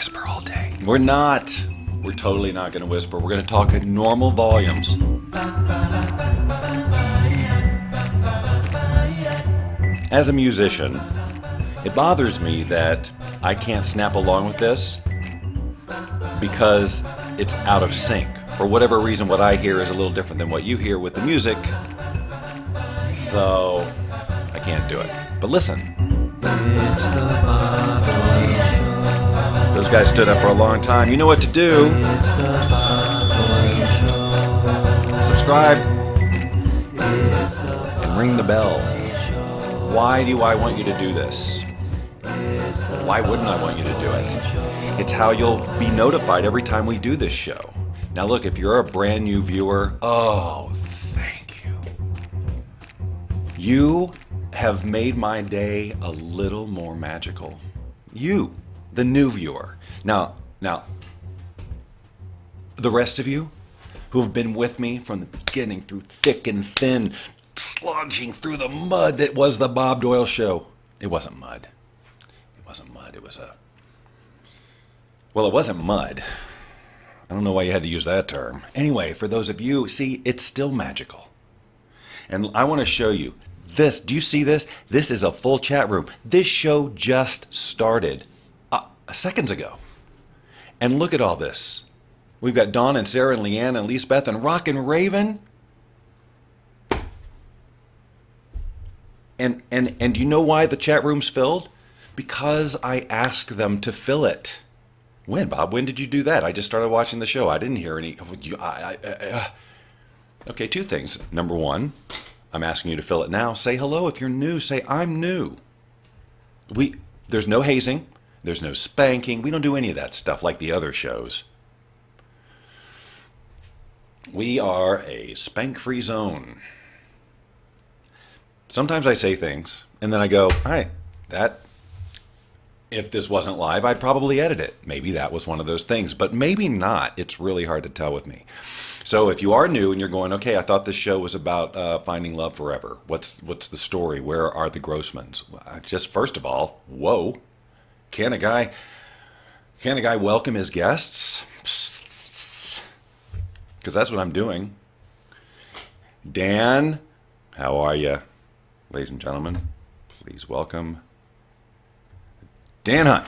whisper all day. We're not. We're totally not going to whisper. We're going to talk at normal volumes. As a musician, it bothers me that I can't snap along with this because it's out of sync. For whatever reason, what I hear is a little different than what you hear with the music. So, I can't do it. But listen. Those guys stood up for a long time. You know what to do. Subscribe. And ring the bell. Why do I want you to do this? Why wouldn't I want you to do it? It's how you'll be notified every time we do this show. Now look, if you're a brand new viewer, oh, thank you. You have made my day a little more magical. You, the new viewer. Now, the rest of you who have been with me from the beginning through thick and thin, sludging through the mud that was the Bob Doyle Show. It wasn't mud. It wasn't mud. It was well, it wasn't mud. I don't know why you had to use that term. Anyway, for those of you, see, it's still magical. And I want to show you this. Do you see this? This is a full chat room. This show just started seconds ago. And look at all this. We've got Dawn and Sarah and Leanne and Lisbeth and Rock and Raven. And do you know why the chat room's filled? Because I asked them to fill it. When, Bob? When did you do that? I just started watching the show. I didn't hear any. Okay, two things. Number one, I'm asking you to fill it now. Say hello if you're new. Say, I'm new. There's no hazing. There's no spanking. We don't do any of that stuff like the other shows. We are a spank-free zone. Sometimes I say things, and then I go, hi, if this wasn't live, I'd probably edit it. Maybe that was one of those things, but maybe not. It's really hard to tell with me. So if you are new and you're going, okay, I thought this show was about finding love forever. What's the story? Where are the Grossmans? Just first of all, whoa. Can a guy welcome his guests? Because that's what I'm doing. Dan, how are you? Ladies and gentlemen, please welcome Dan Hunt.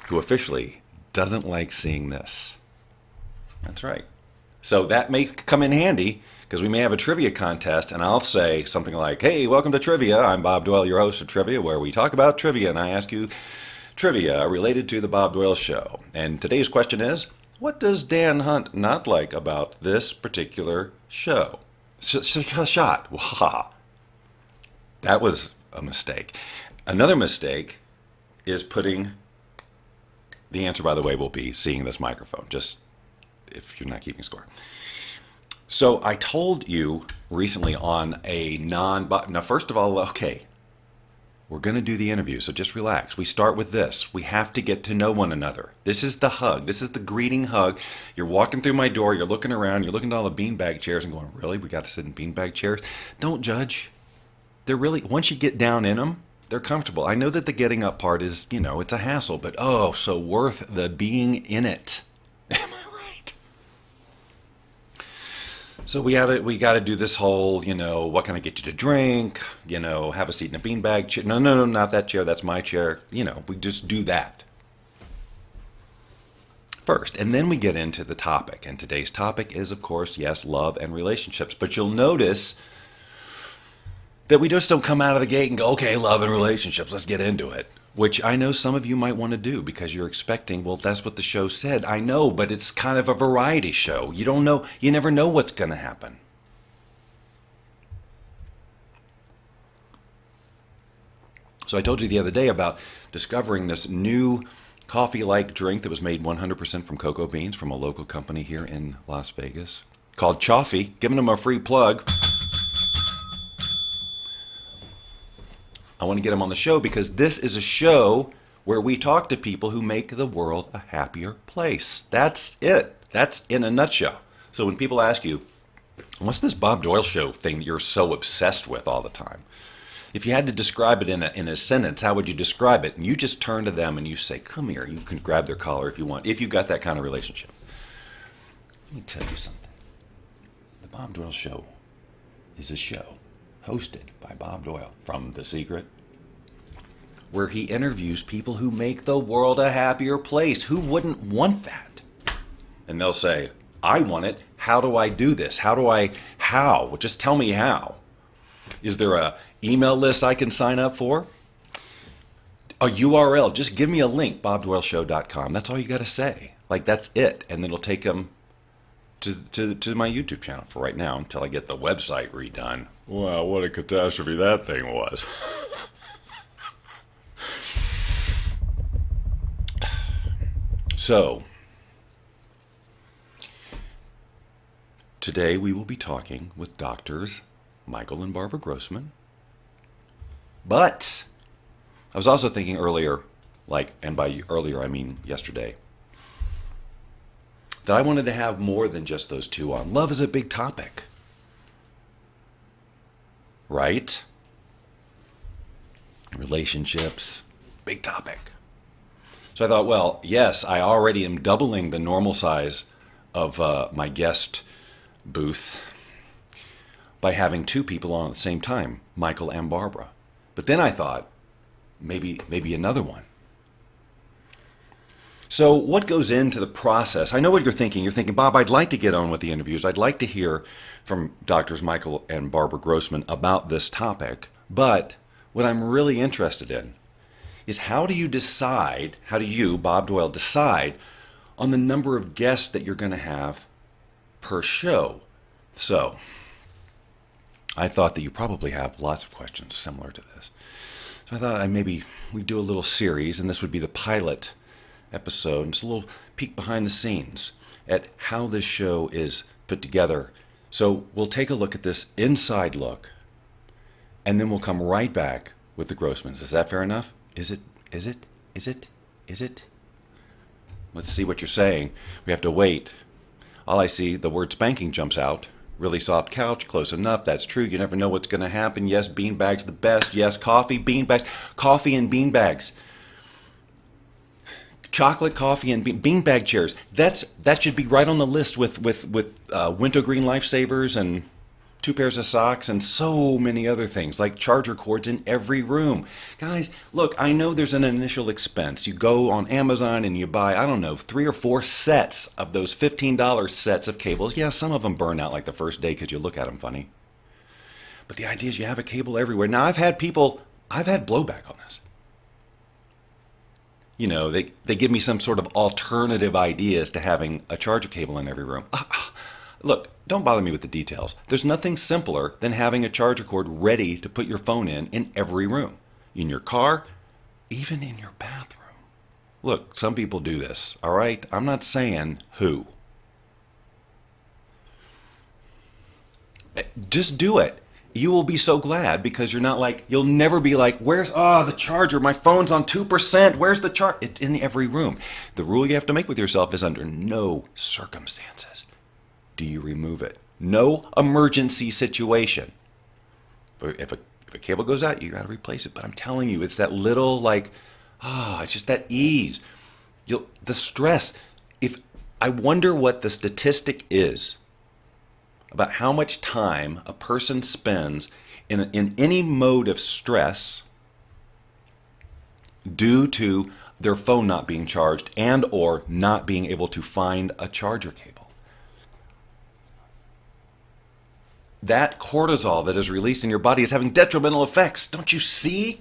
Who officially doesn't like seeing this. That's right. So that may come in handy because we may have a trivia contest and I'll say something like, hey, welcome to Trivia. I'm Bob Doyle, your host of Trivia, where we talk about trivia and I ask you trivia related to the Bob Doyle Show. And today's question is, what does Dan Hunt not like about this particular show? Shot. Wow. That was a mistake. Another mistake is putting... The answer, by the way, will be seeing this microphone, just if you're not keeping score. So I told you recently on a now, first of all, okay, we're going to do the interview, so just relax. We start with this. We have to get to know one another. This is the hug. This is the greeting hug. You're walking through my door. You're looking around. You're looking at all the beanbag chairs and going, really? We got to sit in beanbag chairs? Don't judge. They're really, once you get down in them, they're comfortable. I know that the getting up part is, it's a hassle, but oh, so worth the being in it. Am I right? So we got to do this whole, what can I get you to drink? Have a seat in a beanbag chair. No, not that chair. That's my chair. We just do that first. And then we get into the topic. And today's topic is, of course, yes, love and relationships. But you'll notice that we just don't come out of the gate and go, okay, love and relationships, let's get into it. Which I know some of you might want to do because you're expecting, well, that's what the show said. I know, but it's kind of a variety show. You don't know, you never know what's going to happen. So I told you the other day about discovering this new coffee-like drink that was made 100% from cocoa beans from a local company here in Las Vegas called Choffee, giving them a free plug. I want to get him on the show because this is a show where we talk to people who make the world a happier place. That's it. That's in a nutshell. So when people ask you, what's this Bob Doyle Show thing that you're so obsessed with all the time? If you had to describe it in a sentence, how would you describe it? And you just turn to them and you say, come here. You can grab their collar if you want, if you've got that kind of relationship. Let me tell you something. The Bob Doyle Show is a show hosted by Bob Doyle from The Secret, where he interviews people who make the world a happier place. Who wouldn't want that? And they'll say, I want it. How do I do this? How? Well, just tell me how. Is there a email list I can sign up for? A URL. Just give me a link, bobdoyleshow.com. That's all you got to say. Like, that's it. And then it'll take them to my YouTube channel for right now until I get the website redone. Wow, what a catastrophe that thing was. So, today we will be talking with doctors Michael and Barbara Grossman. But I was also thinking earlier, and by earlier I mean yesterday, that I wanted to have more than just those two on. Love is a big topic. Right? Relationships, big topic. So I thought, well, yes, I already am doubling the normal size of my guest booth by having two people on at the same time, Michael and Barbara. But then I thought, maybe another one. So what goes into the process? I know what you're thinking. You're thinking, Bob, I'd like to get on with the interviews. I'd like to hear from doctors Michael and Barbara Grossman about this topic. But what I'm really interested in is how do you, Bob Doyle, decide on the number of guests that you're going to have per show? So I thought that you probably have lots of questions similar to this. So I thought maybe we'd do a little series, and this would be the pilot episode. It's a little peek behind the scenes at how this show is put together. So we'll take a look at this inside look, and then we'll come right back with the Grossmans. Is that fair enough? Is it? Let's see what you're saying. We have to wait. All I see, the word spanking jumps out. Really soft couch, close enough. That's true. You never know what's going to happen. Yes, beanbags the best. Yes, coffee, beanbags. Coffee and beanbags. Chocolate, coffee, and beanbag chairs. That should be right on the list with wintergreen lifesavers and 2 pairs of socks and so many other things, like charger cords in every room. Guys, look, I know there's an initial expense. You go on Amazon and you buy, 3 or 4 sets of those $15 sets of cables. Yeah, some of them burn out like the first day because you look at them funny. But the idea is you have a cable everywhere. Now, I've had blowback on this. You know, they give me some sort of alternative ideas to having a charger cable in every room. Look, don't bother me with the details. There's nothing simpler than having a charger cord ready to put your phone in every room. In your car, even in your bathroom. Look, some people do this, all right? I'm not saying who. Just do it. You will be so glad because you'll never be like, where's the charger? My phone's on 2%. Where's the charger? It's in every room. The rule you have to make with yourself is under no circumstances do you remove it. No emergency situation. But if a cable goes out, you got to replace it. But I'm telling you, it's that little it's just that ease. The stress. I wonder what the statistic is about how much time a person spends in any mode of stress due to their phone not being charged and or not being able to find a charger cable. That cortisol that is released in your body is having detrimental effects. Don't you see?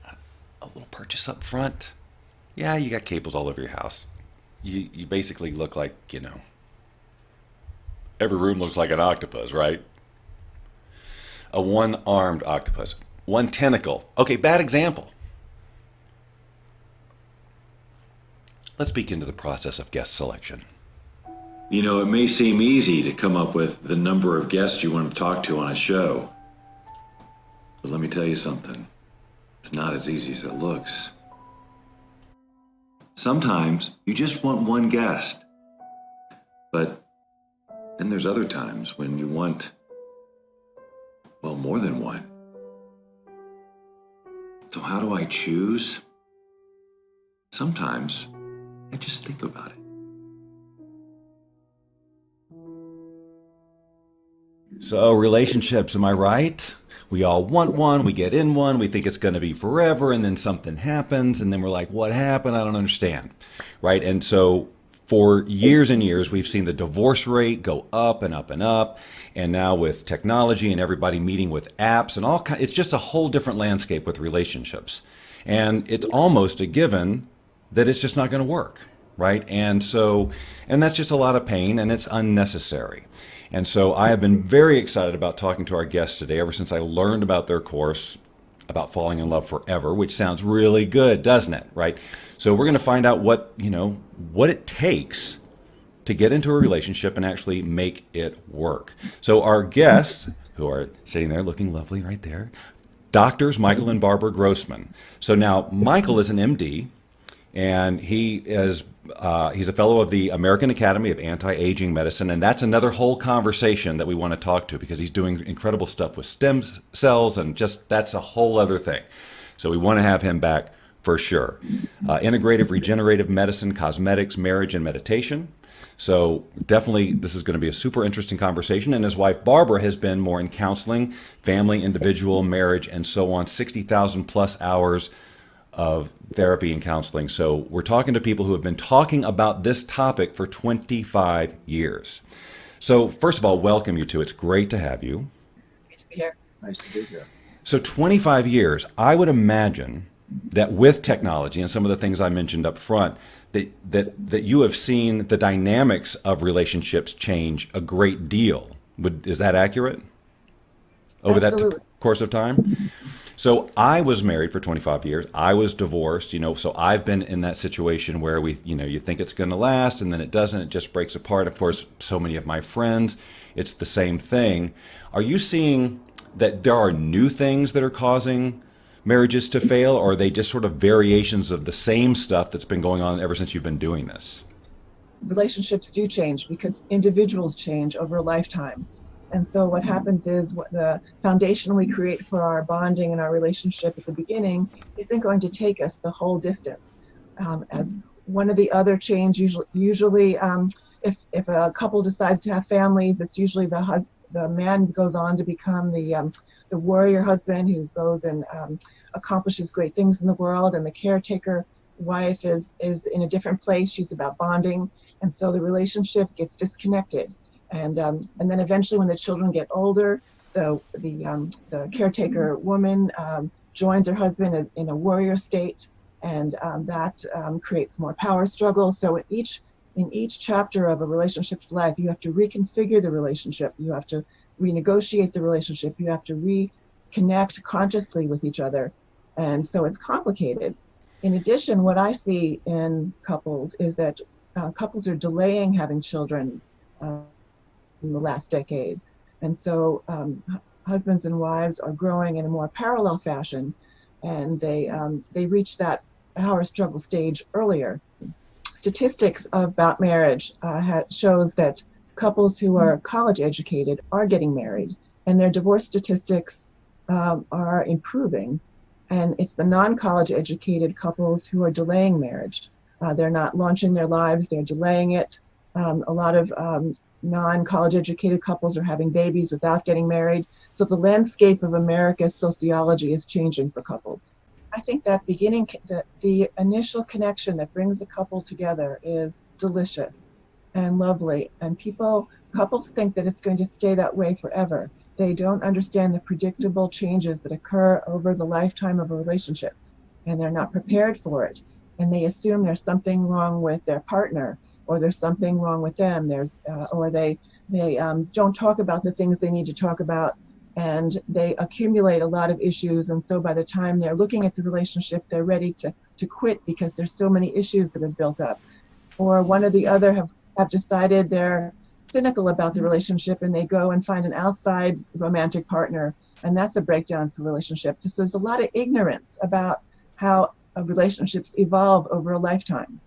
A little purchase up front. Yeah, you got cables all over your house. You basically look like, every room looks like an octopus, right? A one-armed octopus. One tentacle. Okay, bad example. Let's peek into the process of guest selection. You know, it may seem easy to come up with the number of guests you want to talk to on a show. But let me tell you something. It's not as easy as it looks. Sometimes you just want one guest. But Then there's other times when you want, well, more than one. So how do I choose? Sometimes I just think about it. So relationships, am I right? We all want one, we get in one, we think it's going to be forever, and then something happens, and then we're like, what happened? I don't understand, right? And so for years and years, we've seen the divorce rate go up and up and up, and now with technology and everybody meeting with apps and all kind, it's just a whole different landscape with relationships. And it's almost a given that it's just not going to work, right? And so, and that's just a lot of pain, and it's unnecessary. And so I have been very excited about talking to our guests today ever since I learned about their course about falling in love forever, which sounds really good, doesn't it? Right? So we're going to find out what it takes to get into a relationship and actually make it work. So our guests, who are sitting there looking lovely right there, doctors Michael and Barbara Grossman. So now Michael is an MD, and he's a fellow of the American Academy of Anti-Aging Medicine, and that's another whole conversation that we want to talk to because he's doing incredible stuff with stem cells, and just that's a whole other thing. So we want to have him back for sure. Integrative regenerative medicine, cosmetics, marriage, and meditation. So definitely this is going to be a super interesting conversation. And his wife Barbara has been more in counseling, family, individual, marriage, and so on, 60,000 plus hours of therapy and counseling. So we're talking to people who have been talking about this topic for 25 years. So first of all, welcome you two. It's great to have you. Great to be here. Nice to be here. So 25 years, I would imagine that with technology and some of the things I mentioned up front, that you have seen the dynamics of relationships change a great deal. Is that accurate? Over Absolutely. that course of time? So I was married for 25 years. I was divorced, so I've been in that situation where you think it's going to last and then it doesn't. It just breaks apart. Of course, so many of my friends, it's the same thing. Are you seeing that there are new things that are causing marriages to fail, or are they just sort of variations of the same stuff that's been going on ever since you've been doing this? Relationships do change because individuals change over a lifetime. And so what happens is what the foundation we create for our bonding and our relationship at the beginning isn't going to take us the whole distance. As one of the other change, usually if a couple decides to have families, it's usually the man goes on to become the warrior husband who goes and accomplishes great things in the world, and the caretaker wife is in a different place. She's about bonding, and so the relationship gets disconnected. And then eventually, when the children get older, the caretaker woman joins her husband in a warrior state, and that creates more power struggle. So in each chapter of a relationship's life, you have to reconfigure the relationship. You have to renegotiate the relationship. You have to reconnect consciously with each other, and so it's complicated. In addition, what I see in couples is that couples are delaying having children in the last decade. And so husbands and wives are growing in a more parallel fashion, and they reach that power struggle stage earlier. Statistics about marriage shows that couples who are college educated are getting married, and their divorce statistics are improving. And it's the non-college educated couples who are delaying marriage. They're not launching their lives, they're delaying it. A lot of non-college educated couples are having babies without getting married. So the landscape of America's sociology is changing for couples. I think that the initial connection that brings the couple together is delicious and lovely. And couples think that it's going to stay that way forever. They don't understand the predictable changes that occur over the lifetime of a relationship, and they're not prepared for it. And they assume there's something wrong with their partner, or there's something wrong with them. Or they don't talk about the things they need to talk about, and they accumulate a lot of issues. And so by the time they're looking at the relationship, they're ready to quit because there's so many issues that have built up. Or one or the other have decided they're cynical about the relationship, and they go and find an outside romantic partner, and that's a breakdown for relationships. So there's a lot of ignorance about how relationships evolve over a lifetime.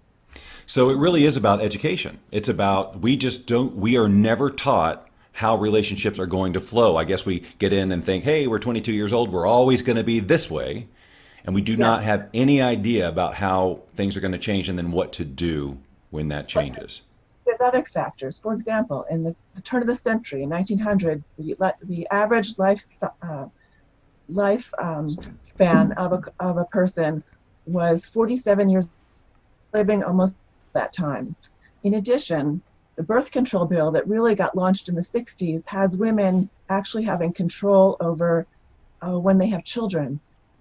So it really is about education. It's about, we are never taught how relationships are going to flow. I guess we get in and think, hey, we're 22 years old, we're always going to be this way. And we do not Yes. have any idea about how things are going to change and then what to do when that changes. There's other factors. For example, in the turn of the century, in 1900, the average life span of a person was 47 years, living almost that time. In addition, the birth control bill that really got launched in the 60s has women actually having control over when they have children.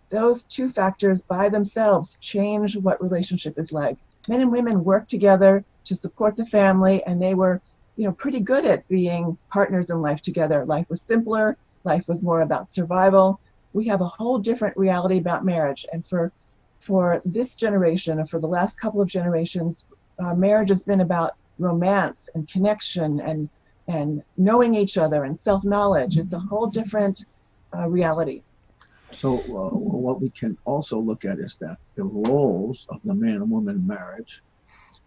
Those two factors by themselves change what relationship is like. Men and women worked together to support the family, and they were, pretty good at being partners in life together. Life was simpler. Life was more about survival. We have a whole different reality about marriage. And for this generation, and for the last couple of generations, marriage has been about romance and connection and knowing each other and self-knowledge. It's a whole different reality. So what we can also look at is that the roles of the man and woman in marriage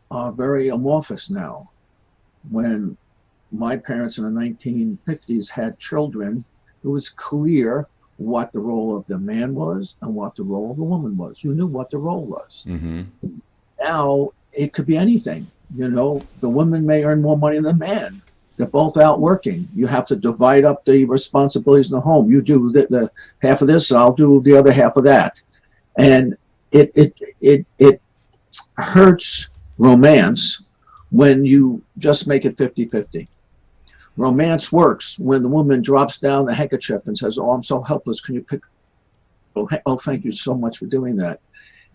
are very amorphous now. When my parents in the 1950s had children, it was clear what the role of the man was and what the role of the woman was. You knew what the role was. Mm-hmm. Now it could be anything. The woman may earn more money than the man. They're both out working. You have to divide up the responsibilities in the home. You do the half of this, I'll do the other half of that. And it hurts romance when you just make it 50-50. Romance works when the woman drops down the handkerchief and says, "Oh, I'm so helpless. Can you pick?" Oh, thank you so much for doing that.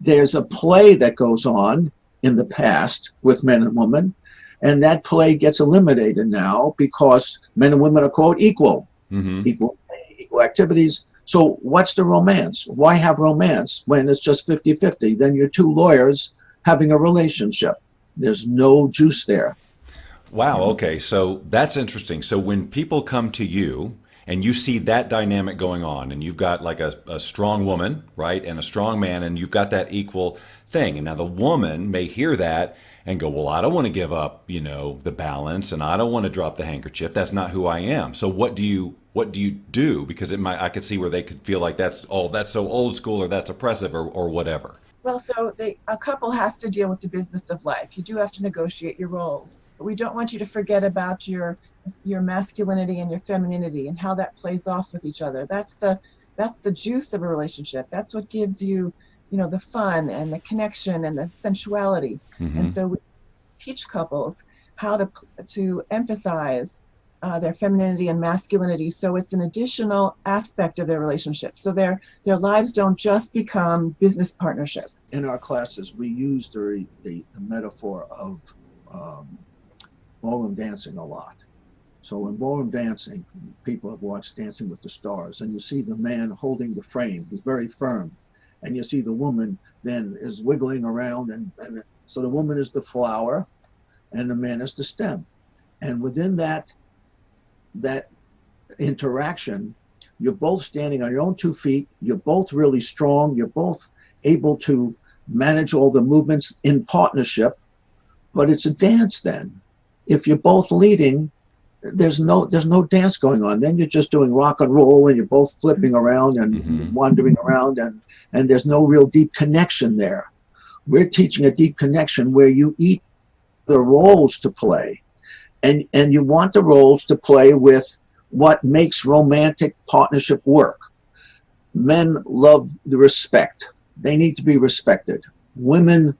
There's a play that goes on in the past with men and women, and that play gets eliminated now because men and women are quote equal, equal activities. So what's the romance? Why have romance when it's just 50-50? Then you're two lawyers having a relationship. There's no juice there. Wow. Okay. So that's interesting. So when people come to you and you see that dynamic going on, and you've got like a strong woman, right, and a strong man, and you've got that equal thing. And now the woman may hear that and go, well, I don't want to give up, the balance, and I don't want to drop the handkerchief. That's not who I am. So what do you do? Because I could see where they could feel like that's so old school, or that's oppressive, or whatever. Well, so a couple has to deal with the business of life. You do have to negotiate your roles, but we don't want you to forget about your masculinity and your femininity and how that plays off with each other. That's the juice of a relationship. That's what gives you, the fun and the connection and the sensuality. Mm-hmm. And so we teach couples how to emphasize their femininity and masculinity, so it's an additional aspect of their relationship. So their lives don't just become business partnership. In our classes, we use the metaphor of ballroom dancing a lot. So in ballroom dancing, people have watched Dancing with the Stars, and you see the man holding the frame, he's very firm, and you see the woman then is wiggling around, and so the woman is the flower, and the man is the stem. And within that interaction, you're both standing on your own 2 feet, you're both really strong, you're both able to manage all the movements in partnership, but it's a dance then. If you're both leading, there's no dance going on. Then you're just doing rock and roll, and you're both flipping around and wandering around, and there's no real deep connection there. We're teaching a deep connection where you eat the roles to play. And you want the roles to play with what makes romantic partnership work. Men love the respect. They need to be respected. Women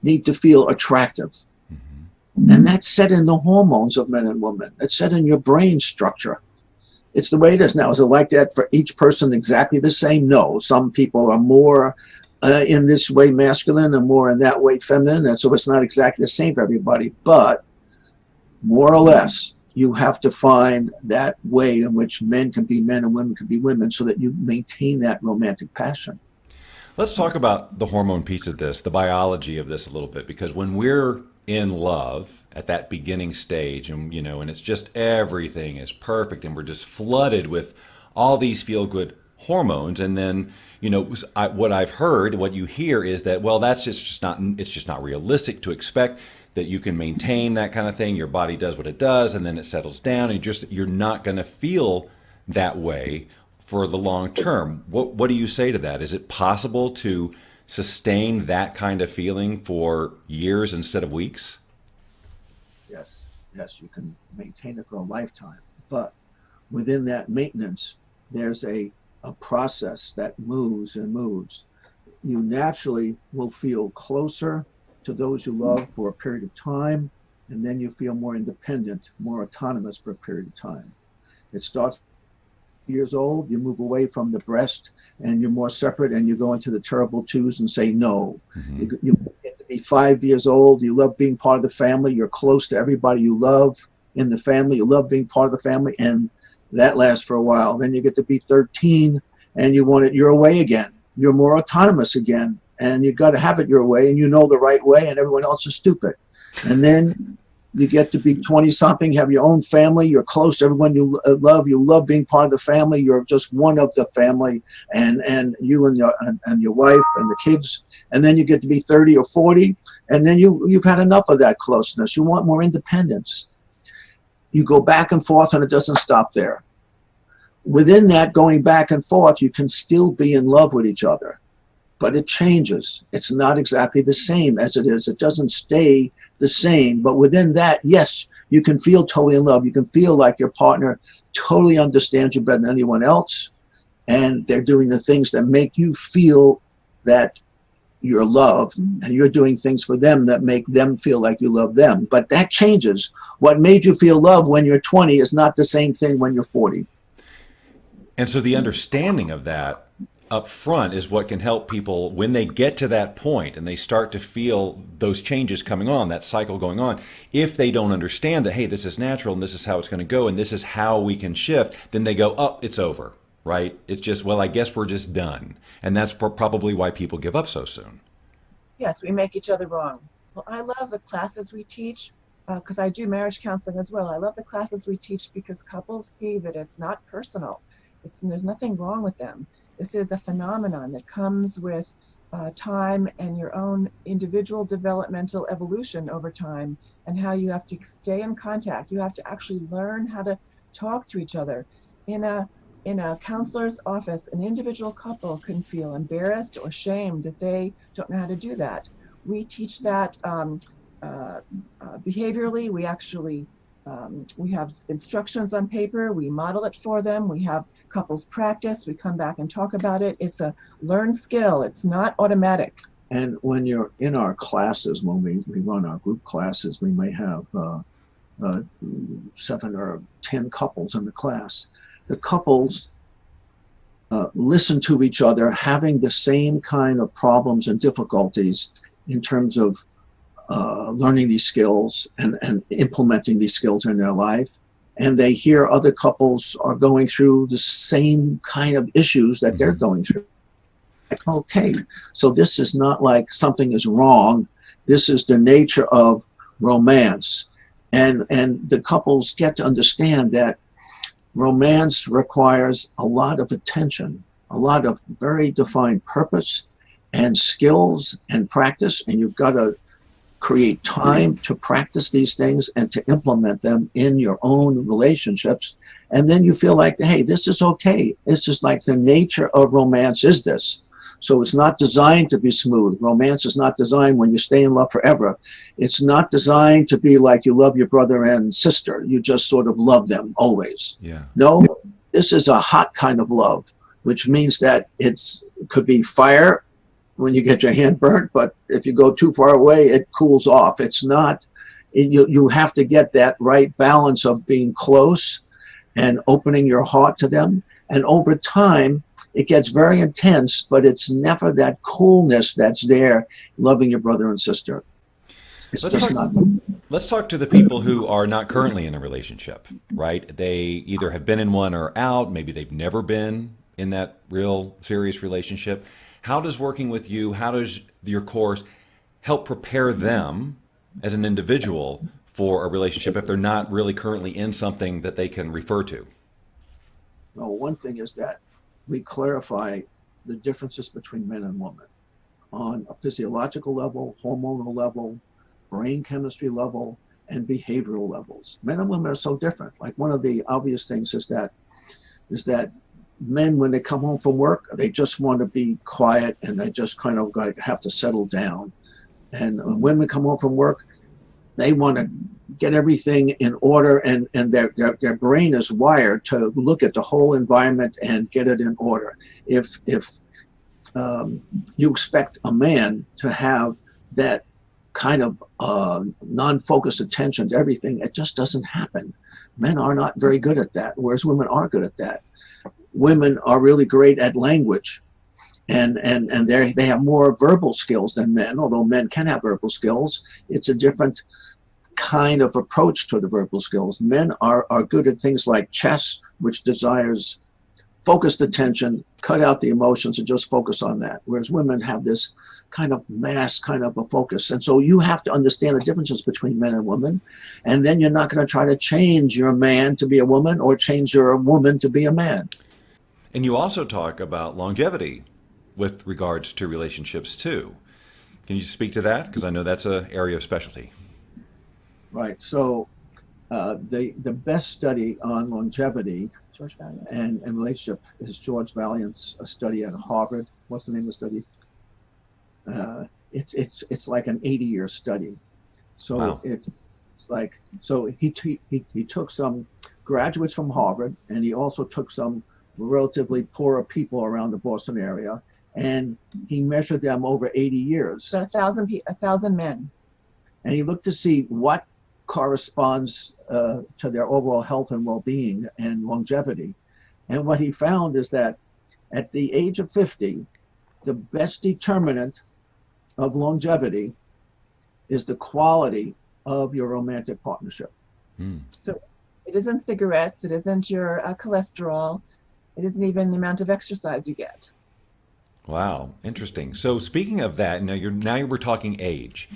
need to feel attractive. Mm-hmm. And that's set in the hormones of men and women. It's set in your brain structure. It's the way it is now. Is it like that for each person exactly the same? No. Some people are more in this way masculine and more in that way feminine. And so it's not exactly the same for everybody. But more or less, you have to find that way in which men can be men and women can be women so that you maintain that romantic passion. Let's talk about the hormone piece of this, the biology of this a little bit, because when we're in love at that beginning stage and, and it's just everything is perfect and we're just flooded with all these feel-good hormones. And then, what I've heard, what you hear is that, well, that's just not, it's just not realistic to expect that you can maintain that kind of thing. Your body does what it does, and then it settles down, and you're not going to feel that way for the long term. What do you say to that? Is it possible to sustain that kind of feeling for years instead of weeks? Yes, you can maintain it for a lifetime. But within that maintenance, there's a process that moves and moves. You naturally will feel closer to those you love for a period of time, and then you feel more independent, more autonomous for a period of time. It starts years old, you move away from the breast and you're more separate, and you go into the terrible twos and say no. Mm-hmm. You get to be 5 years old, you love being part of the family, you're close to everybody you love in the family, you love being part of the family, and that lasts for a while. Then you get to be 13 and you want it your way again. You're more autonomous again, and you've got to have it your way, and you know the right way, and everyone else is stupid. And then you get to be 20 something, have your own family, you're close to everyone you love being part of the family, you're just one of the family, and you and your wife and the kids. And then you get to be 30 or 40, and then you've had enough of that closeness. You want more independence. You go back and forth, and it doesn't stop there. Within that going back and forth, you can still be in love with each other, but it changes. It's not exactly the same as it is. It doesn't stay the same. But within that, yes, you can feel totally in love. You can feel like your partner totally understands you better than anyone else, and they're doing the things that make you feel that you're loved, and you're doing things for them that make them feel like you love them. But that changes. What made you feel love when you're 20 is not the same thing when you're 40. And so the understanding of that up front is what can help people when they get to that point and they start to feel those changes coming on, that cycle going on. If they don't understand that, hey, this is natural and this is how it's going to go and this is how we can shift, then they go, oh, it's over, right? It's just, well, I guess we're just done. And that's probably why people give up so soon. Yes, we make each other wrong. Well, I love the classes we teach because I do marriage counseling as well. I love the classes we teach because couples see that it's not personal. There's nothing wrong with them. This is a phenomenon that comes with time and your own individual developmental evolution over time, and how you have to stay in contact. You have to actually learn how to talk to each other. In a counselor's office, an individual couple can feel embarrassed or shamed that they don't know how to do that. We teach that behaviorally. We actually we have instructions on paper. We model it for them. We have couples practice. We come back and talk about it. It's a learned skill. It's not automatic. And when you're in our classes, when we run our group classes, we may have 7 or 10 couples in the class. The couples listen to each other, having the same kind of problems and difficulties in terms of learning these skills and implementing these skills in their life. And they hear other couples are going through the same kind of issues that they're going through. Like, okay, so this is not like something is wrong. This is the nature of romance. And the couples get to understand that romance requires a lot of attention, a lot of very defined purpose and skills and practice. And you've got to create time to practice these things and to implement them in your own relationships. And then you feel like, hey, this is okay. It's just like the nature of romance is this. So it's not designed to be smooth. Romance is not designed when you stay in love forever. It's not designed to be like you love your brother and sister. You just sort of love them always. Yeah. No, this is a hot kind of love, which means that it could be fire when you get your hand burnt, but if you go too far away, it cools off. It's not, you have to get that right balance of being close and opening your heart to them. And over time, it gets very intense, but it's never that coolness that's there, loving your brother and sister. It's Let's talk to the people who are not currently in a relationship, right? They either have been in one or out, maybe they've never been in that real serious relationship. How does working with you, how does your course help prepare them as an individual for a relationship if they're not really currently in something that they can refer to? Well, one thing is that we clarify the differences between men and women on a physiological level, hormonal level, brain chemistry level, and behavioral levels. Men and women are so different. Like one of the obvious things is that men, when they come home from work, they just want to be quiet and they just kind of have to settle down. And when women come home from work, they want to get everything in order, and their brain is wired to look at the whole environment and get it in order. If you expect a man to have that kind of non-focused attention to everything, it just doesn't happen. Men are not very good at that, whereas women are good at that. Women are really great at language, and they have more verbal skills than men, although men can have verbal skills. It's a different kind of approach to the verbal skills. Men are good at things like chess, which desires focused attention, cut out the emotions and just focus on that, whereas women have this kind of mass kind of a focus. And so you have to understand the differences between men and women, and then you're not going to try to change your man to be a woman or change your woman to be a man. And you also talk about longevity with regards to relationships too. Can you speak to that? Because I know that's an area of specialty. Right. So the best study on longevity and relationship is George Valiant's study at Harvard. What's the name of the study? It's like an 80-year study. So wow. It's like, so he took some graduates from Harvard, and he also took some relatively poorer people around the Boston area, and he measured them over 80 years. So 1,000 men. And he looked to see what corresponds to their overall health and well-being and longevity. And what he found is that at the age of 50, the best determinant of longevity is the quality of your romantic partnership. So it isn't cigarettes, it isn't your cholesterol, it isn't even the amount of exercise you get. Wow, interesting. So speaking of that, now we're talking age.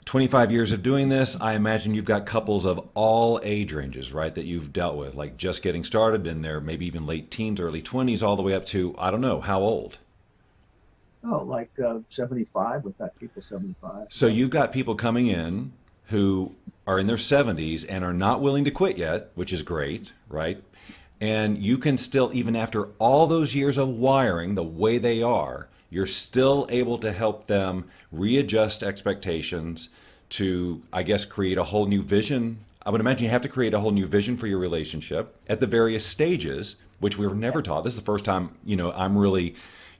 25 years of doing this, I imagine you've got couples of all age ranges, right, that you've dealt with, like just getting started in their maybe even late teens, early 20s, all the way up to, I don't know, how old? Oh, like 75, we've got people 75. So you've got people coming in who are in their 70s and are not willing to quit yet, which is great, right? And you can still, even after all those years of wiring the way they are, you're still able to help them readjust expectations to, I guess, create a whole new vision. I would imagine you have to create a whole new vision for your relationship at the various stages, which we were never taught. This is the first time, I'm really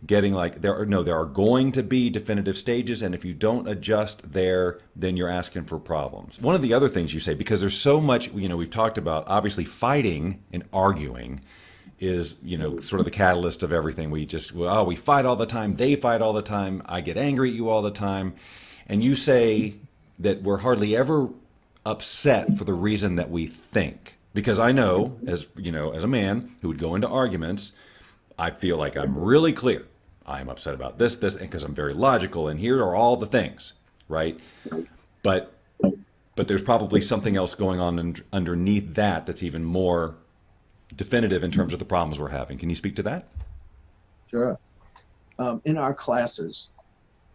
getting like, there are going to be definitive stages, and if you don't adjust there, then you're asking for problems. One of the other things you say, because there's so much, we've talked about, obviously fighting and arguing is, sort of the catalyst of everything. We fight all the time, they fight all the time, I get angry at you all the time. And you say that we're hardly ever upset for the reason that we think. Because I know, as a man who would go into arguments, I feel like I'm really clear. I'm upset about this, and because I'm very logical, and here are all the things, right? But there's probably something else going on underneath that's even more definitive in terms of the problems we're having. Can you speak to that? Sure. In our classes,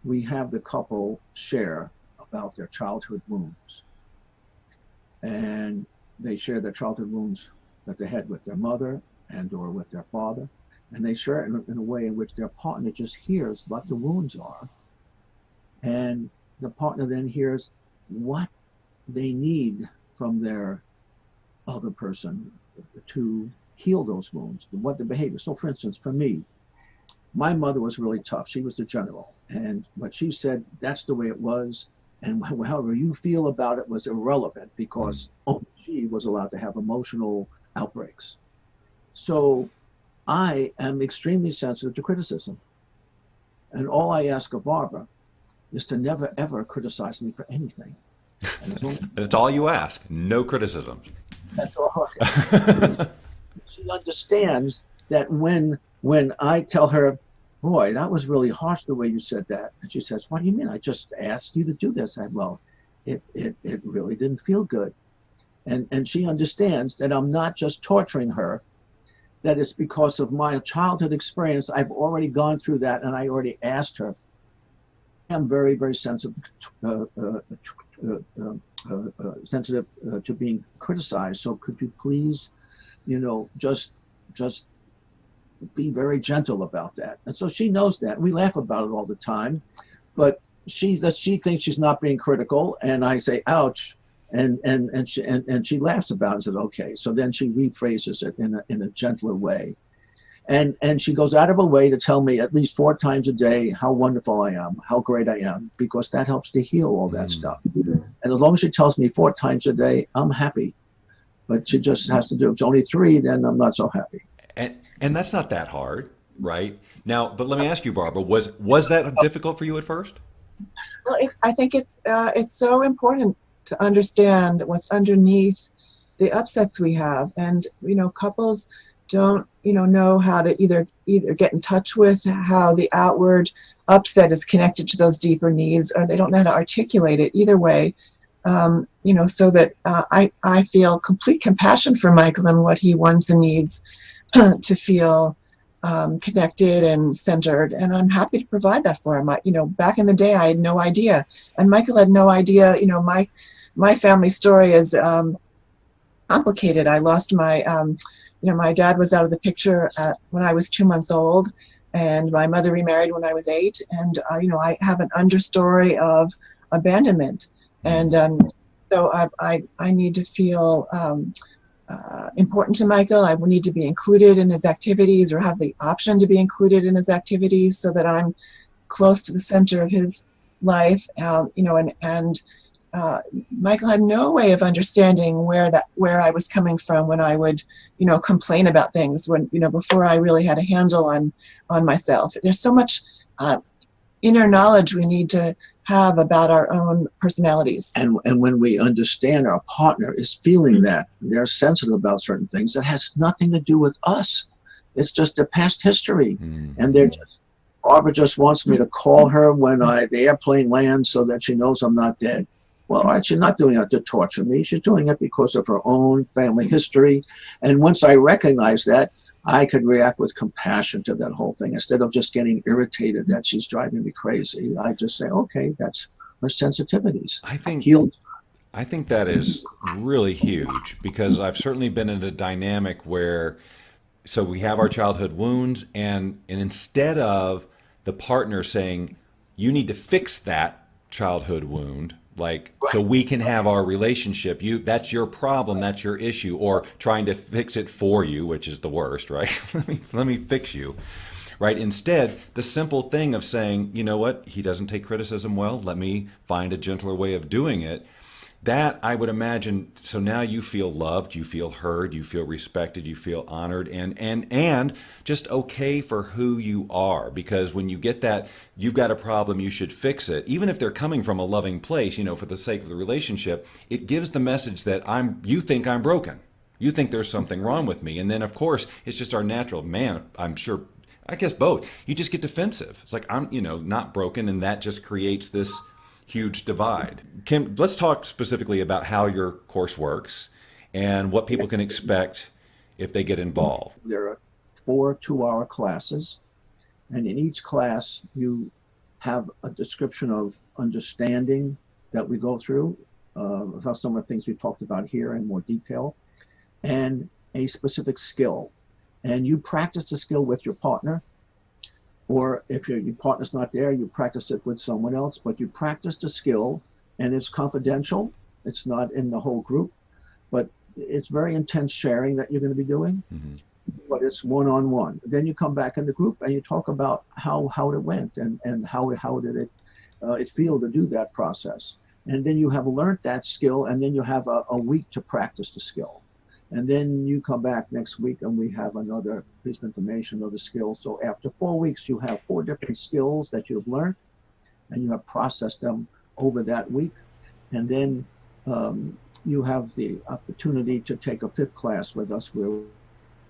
we have the couple share about their childhood wounds. And they share their childhood wounds that they had with their mother and or with their father. And they share it in a way in which their partner just hears what the wounds are. And the partner then hears what they need from their other person to heal those wounds, what the behavior. So for instance, for me, my mother was really tough. She was the general. And what she said, that's the way it was. And however you feel about it was irrelevant, because only she was allowed to have emotional outbreaks. So I am extremely sensitive to criticism. And all I ask of Barbara is to never, ever criticize me for anything. And that's all you ask. No criticism. That's all. She understands that when I tell her, boy, that was really harsh the way you said that. And she says, what do you mean? I just asked you to do this. It really didn't feel good. And she understands that I'm not just torturing her, that it's because of my childhood experience. I've already gone through that, and I already asked her. I'm very, very sensitive to being criticized. So could you please, just be very gentle about that. And so she knows that. We laugh about it all the time, but she thinks she's not being critical, and I say, ouch. And she laughs about it and says, okay. So then she rephrases it in a gentler way. And she goes out of her way to tell me at least 4 times a day how wonderful I am, how great I am, because that helps to heal all that stuff. And as long as she tells me 4 times a day, I'm happy. But she just has to do it. If it's only 3, then I'm not so happy. And that's not that hard, right? Now, but let me ask you, Barbara, was that difficult for you at first? Well, I think it's so important to understand what's underneath the upsets we have. And, couples don't, know how to either get in touch with how the outward upset is connected to those deeper needs, or they don't know how to articulate it either way. So that I feel complete compassion for Michael and what he wants and needs to feel connected and centered, and I'm happy to provide that for him. Back in the day, I had no idea, and Michael had no idea. My family story is complicated. I lost my, my dad was out of the picture when I was 2 months old, and my mother remarried when I was 8, and I have an understory of abandonment, and so I need to feel important to Michael. I need to be included in his activities, or have the option to be included in his activities, so that I'm close to the center of his life. Michael had no way of understanding where I was coming from when I would, complain about things before I really had a handle on myself. There's so much inner knowledge we need to have about our own personalities. And when we understand our partner is feeling that, they're sensitive about certain things, that has nothing to do with us. It's just a past history. And Barbara just wants me to call her when the airplane lands so that she knows I'm not dead. Well, all right, she's not doing it to torture me. She's doing it because of her own family history. And once I recognize that, I could react with compassion to that whole thing. Instead of just getting irritated that she's driving me crazy, I just say, okay, that's her sensitivities. I think that is really huge, because I've certainly been in a dynamic where, so we have our childhood wounds, and instead of the partner saying, you need to fix that childhood wound, so we can have our relationship, that's your problem, that's your issue, or trying to fix it for you, which is the worst, right? let me fix you, right? Instead, the simple thing of saying, you know what, he doesn't take criticism well, let me find a gentler way of doing it. That, I would imagine, so now you feel loved, you feel heard, you feel respected, you feel honored, and just okay for who you are. Because when you get that, you've got a problem, you should fix it. Even if they're coming from a loving place, for the sake of the relationship, it gives the message that you think I'm broken. You think there's something wrong with me. And then, of course, it's just our natural, I'm sure, I guess both. You just get defensive. It's like, I'm, not broken, and that just creates this huge divide. Kim, let's talk specifically about how your course works and what people can expect if they get involved. There are 4 2-hour classes, and in each class you have a description of understanding that we go through, some of the things we talked about here in more detail, and a specific skill. And you practice the skill with your partner, or if your partner's not there, you practice it with someone else, but you practice the skill, and it's confidential. It's not in the whole group, but it's very intense sharing that you're going to be doing, but it's one-on-one. Then you come back in the group and you talk about how it went and how did it feel to do that process. And then you have learned that skill, and then you have a week to practice the skill. And then you come back next week and we have another piece of information of the skills. So after 4 weeks, you have 4 different skills that you've learned, and you have processed them over that week. And then you have the opportunity to take a 5th class with us, where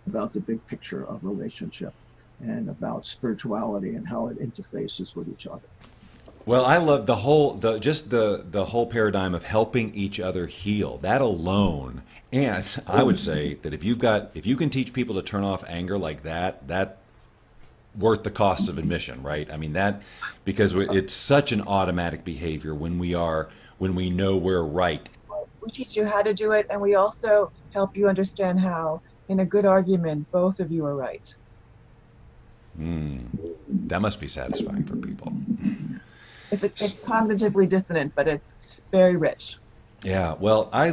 about the big picture of relationship and about spirituality and how it interfaces with each other. Well, I love the whole paradigm of helping each other heal. That alone, and I would say that if you can teach people to turn off anger like that worth the cost of admission, right? I mean that because it's such an automatic behavior when we know we're right. We teach you how to do it, and we also help you understand how, in a good argument, both of you are right. That must be satisfying for people. It's cognitively dissonant, but it's very rich. Yeah, well, I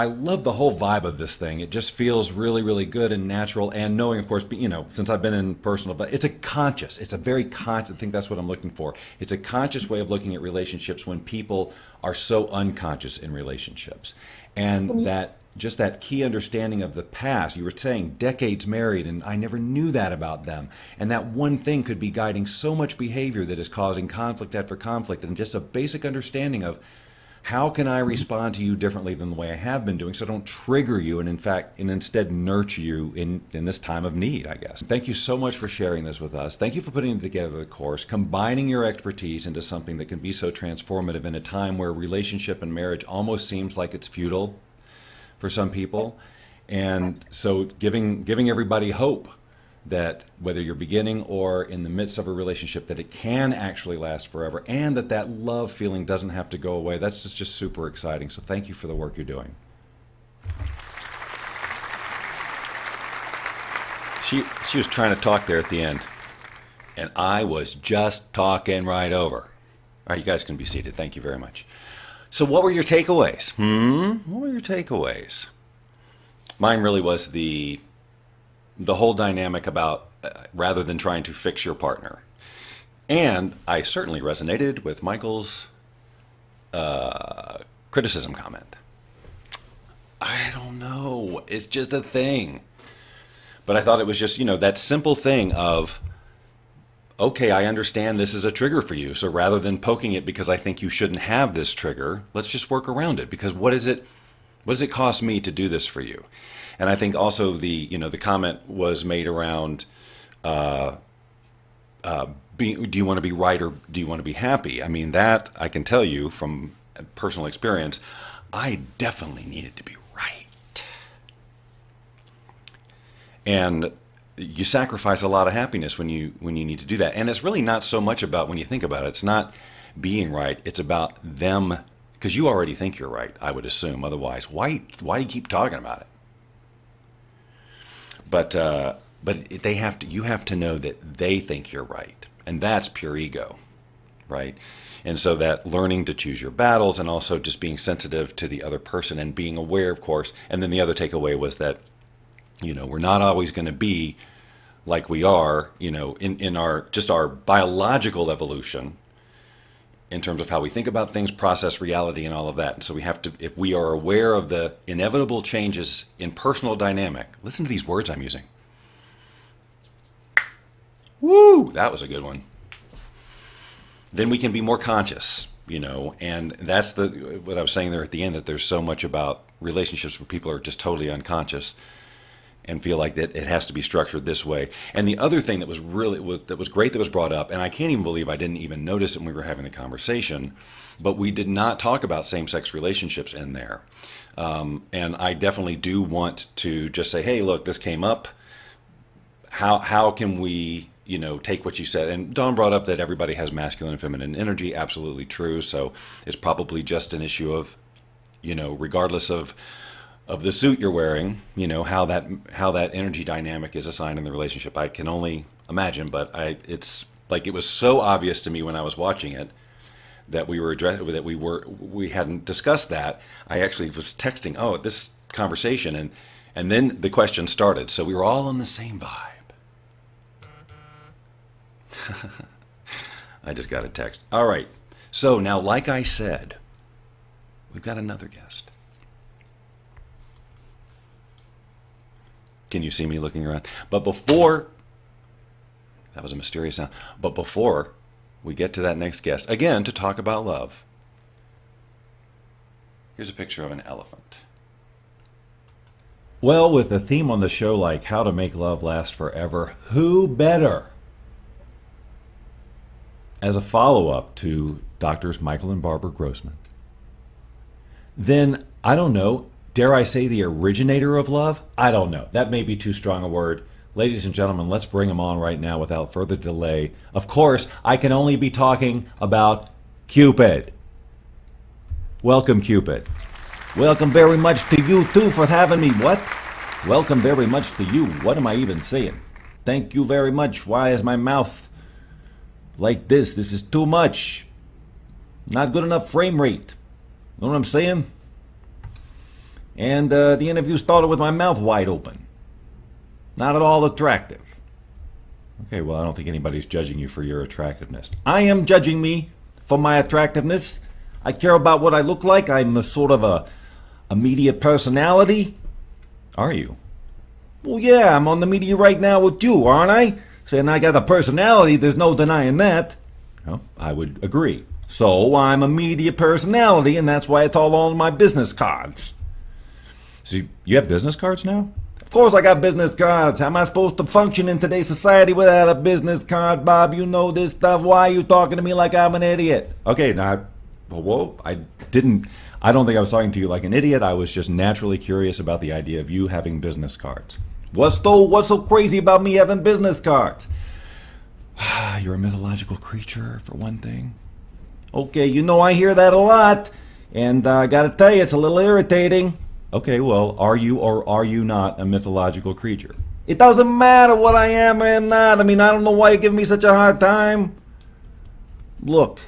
love the whole vibe of this thing. It just feels really, really good and natural. And knowing, of course, since I've been in personal, but it's a very conscious. I think that's what I'm looking for. It's a conscious way of looking at relationships when people are so unconscious in relationships, and that key understanding of the past. You were saying decades married, and I never knew that about them. And that one thing could be guiding so much behavior that is causing conflict after conflict, and just a basic understanding of how can I respond to you differently than the way I have been doing so I don't trigger you and instead nurture you in this time of need, I guess. Thank you so much for sharing this with us. Thank you for putting together the course, combining your expertise into something that can be so transformative in a time where relationship and marriage almost seems like it's futile for some people. And so giving everybody hope that whether you're beginning or in the midst of a relationship, that it can actually last forever, and that love feeling doesn't have to go away. That's just super exciting. So thank you for the work you're doing. She was trying to talk there at the end, and I was just talking right over. All right, you guys can be seated. Thank you very much. So what were your takeaways? What were your takeaways? Mine really was the whole dynamic about rather than trying to fix your partner. And I certainly resonated with Michael's criticism comment. I don't know. It's just a thing. But I thought it was just, that simple thing of, okay, I understand this is a trigger for you. So rather than poking it because I think you shouldn't have this trigger, let's just work around it. Because what does it cost me to do this for you? And I think also the comment was made around, do you want to be right or do you want to be happy? I mean, that I can tell you from personal experience, I definitely needed to be right. And you sacrifice a lot of happiness when you need to do that. And it's really not so much about, when you think about it, it's not being right. It's about them, because you already think you're right, I would assume. Otherwise, why do you keep talking about it? But you have to know that they think you're right, and that's pure ego, right? And so that learning to choose your battles, and also just being sensitive to the other person and being aware, of course. And then the other takeaway was that, we're not always going to be like we are, in our biological evolution, in terms of how we think about things, process reality, and all of that. And so we have to, if we are aware of the inevitable changes in personal dynamic, listen to these words I'm using. Woo! That was a good one. Then we can be more conscious, and that's what I was saying there at the end, that there's so much about relationships where people are just totally unconscious and feel like that it has to be structured this way. And the other thing that was great that was brought up, and I can't even believe I didn't even notice it when we were having the conversation, but we did not talk about same-sex relationships in there. And I definitely do want to just say, hey, look, this came up. How can we, take what you said? And Dawn brought up that everybody has masculine and feminine energy. Absolutely true. So it's probably just an issue of, regardless of the suit you're wearing, how that energy dynamic is assigned in the relationship. I can only imagine, but it's like it was so obvious to me when I was watching it that we hadn't discussed that. I actually was texting, this conversation, and then the question started. So we were all on the same vibe. I just got a text. All right. So now, like I said, we've got another guest. Can you see me looking around? But before, that was a mysterious sound. But before we get to that next guest, again, to talk about love, here's a picture of an elephant. Well, with a theme on the show like how to make love last forever, who better as a follow-up to Doctors Michael and Barbara Grossman, then, I don't know, dare I say the originator of love? I don't know. That may be too strong a word. Ladies and gentlemen, let's bring him on right now without further delay. Of course, I can only be talking about Cupid. Welcome, Cupid. Welcome very much to you, too, for having me. What? Welcome very much to you. What am I even saying? Thank you very much. Why is my mouth like this? This is too much. Not good enough frame rate. Know what I'm saying? And the interview started with my mouth wide open. Not at all attractive. Okay, well, I don't think anybody's judging you for your attractiveness. I am judging me for my attractiveness. I care about what I look like. I'm a sort of a media personality. Are you? Well, yeah, I'm on the media right now with you, aren't I? Saying I got a personality, there's no denying that. Well, I would agree. So I'm a media personality, and that's why it's all on my business cards. So you have business cards now? Of course I got business cards. How am I supposed to function in today's society without a business card, Bob? You know this stuff. Why are you talking to me like I'm an idiot? Okay, now, whoa, I don't think I was talking to you like an idiot. I was just naturally curious about the idea of you having business cards. What's so crazy about me having business cards? You're a mythological creature, for one thing. Okay, you know I hear that a lot, and I gotta tell you, it's a little irritating. Okay, well, are you or are you not a mythological creature? It doesn't matter what I am or am not. I mean, I don't know why you're giving me such a hard time. Look,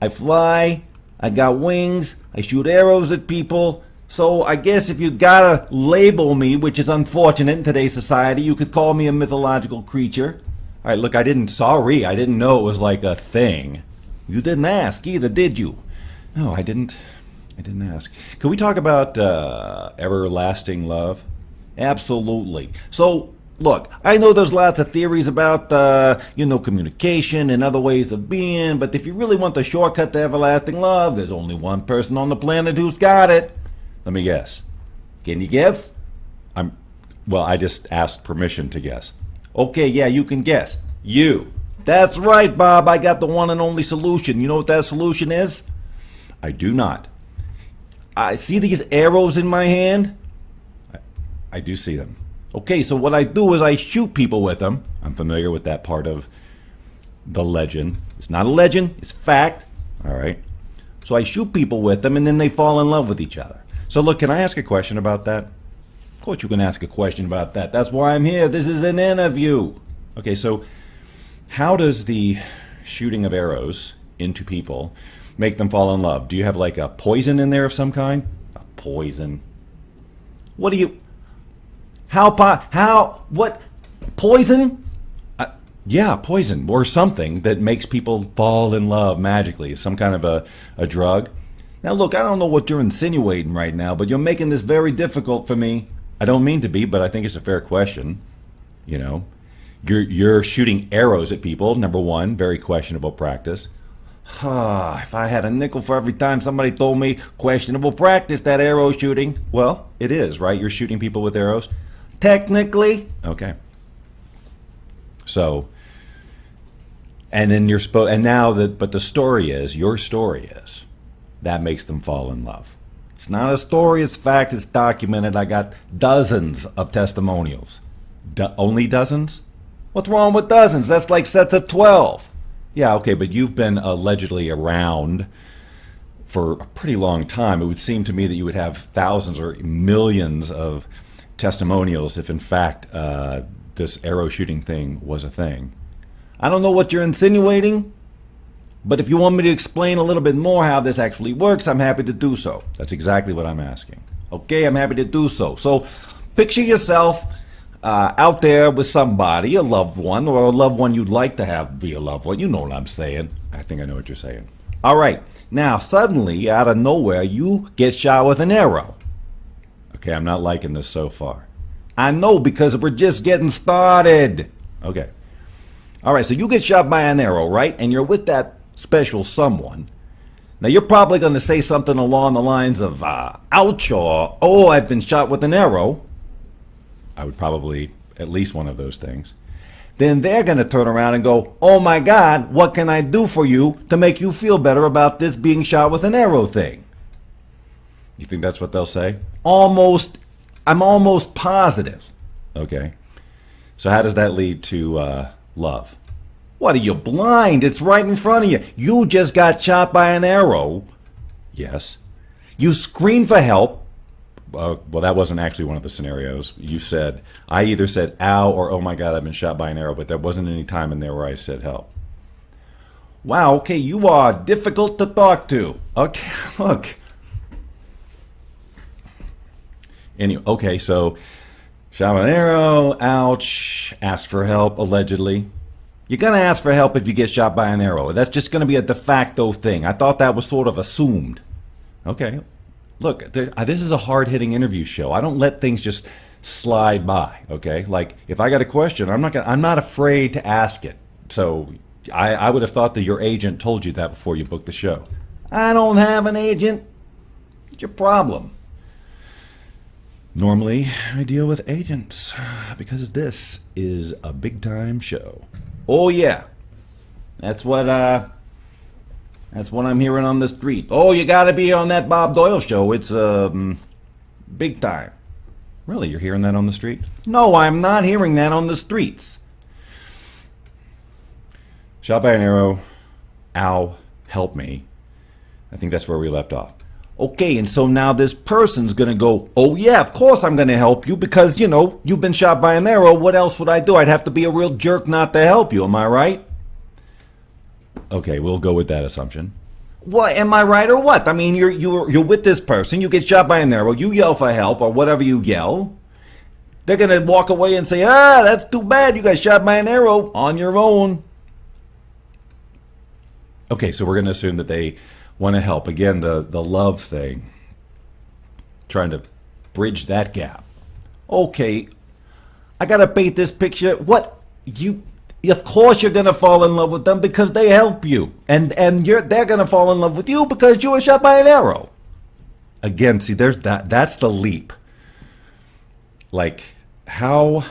I fly, I got wings, I shoot arrows at people, so I guess if you gotta label me, which is unfortunate in today's society, you could call me a mythological creature. All right, look, I didn't know it was like a thing. You didn't ask either, did you? No, I didn't ask. Can we talk about everlasting love? Absolutely. So, look, I know there's lots of theories about, communication and other ways of being, but if you really want the shortcut to everlasting love, there's only one person on the planet who's got it. Let me guess. Can you guess? I just asked permission to guess. Okay, yeah, you can guess. You. That's right, Bob. I got the one and only solution. You know what that solution is? I do not. I see these arrows in my hand. I do see them. Okay, so what I do is I shoot people with them. I'm familiar with that part of the legend. It's not a legend, it's fact. All right. So I shoot people with them, and then they fall in love with each other. So look, can I ask a question about that? Of course you can ask a question about that. That's why I'm here. This is an interview. Okay, so how does the shooting of arrows into people make them fall in love? Do you have like a poison in there of some kind? A poison? What do you... what? Poison? Yeah, poison or something that makes people fall in love magically. Some kind of a drug. Now look, I don't know what you're insinuating right now, but you're making this very difficult for me. I don't mean to be, but I think it's a fair question. You know, you're shooting arrows at people, number one, very questionable practice. If I had a nickel for every time somebody told me questionable practice, that arrow shooting. Well, it is, right? You're shooting people with arrows. Technically. Okay. So, and then but the story is, your story is, that makes them fall in love. It's not a story, it's fact, it's documented. I got dozens of testimonials. Only dozens? What's wrong with dozens? That's like sets of 12. Yeah, okay, but you've been allegedly around for a pretty long time. It would seem to me that you would have thousands or millions of testimonials if in fact this arrow shooting thing was a thing. I don't know what you're insinuating, but if you want me to explain a little bit more how this actually works, I'm happy to do so. That's exactly what I'm asking. Okay, I'm happy to do so. So picture yourself out there with somebody, a loved one, or a loved one you'd like to have be a loved one. You know what I'm saying. I think I know what you're saying. All right. Now, suddenly, out of nowhere, you get shot with an arrow. Okay, I'm not liking this so far. I know, because we're just getting started. Okay. All right, so you get shot by an arrow, right? And you're with that special someone. Now, you're probably going to say something along the lines of, ouch, or, oh, I've been shot with an arrow. I would probably, at least one of those things. then they're going to turn around and go, oh my God, what can I do for you to make you feel better about this being shot with an arrow thing? You think that's what they'll say? I'm almost positive. Okay. So how does that lead to love? What, are you blind? It's right in front of you. You just got shot by an arrow. Yes. You scream for help. Well, that wasn't actually one of the scenarios. I either said, ow, or oh my God, I've been shot by an arrow, but there wasn't any time in there where I said help. Wow, okay, you are difficult to talk to. Okay, look. Anyway, okay, so shot by an arrow, ouch, ask for help, allegedly. You're going to ask for help if you get shot by an arrow. That's just going to be a de facto thing. I thought that was sort of assumed. Okay. Look, this is a hard-hitting interview show. I don't let things just slide by, okay? Like, if I got a question, I'm not afraid to ask it. So I would have thought that your agent told you that before you booked the show. I don't have an agent. It's your problem. Normally, I deal with agents because this is a big-time show. Oh, yeah. That's what I'm hearing on the street. Oh, you got to be on that Bob Doyle show. It's big time. Really, you're hearing that on the street? No, I'm not hearing that on the streets. Shot by an arrow. Ow, help me. I think that's where we left off. Okay, and so now this person's going to go, oh yeah, of course I'm going to help you because, you've been shot by an arrow. What else would I do? I'd have to be a real jerk not to help you. Am I right? Okay, we'll go with that assumption. What, am I right or what? I mean, you're with this person, you get shot by an arrow, you yell for help or whatever you yell. They're going to walk away and say, that's too bad, you got shot by an arrow on your own. Okay, so we're going to assume that they want to help. Again, the love thing. Trying to bridge that gap. Okay, I got to paint this picture. What? Of course you're going to fall in love with them because they help you. And they're going to fall in love with you because you were shot by an arrow. Again, see, there's that's the leap. Like, how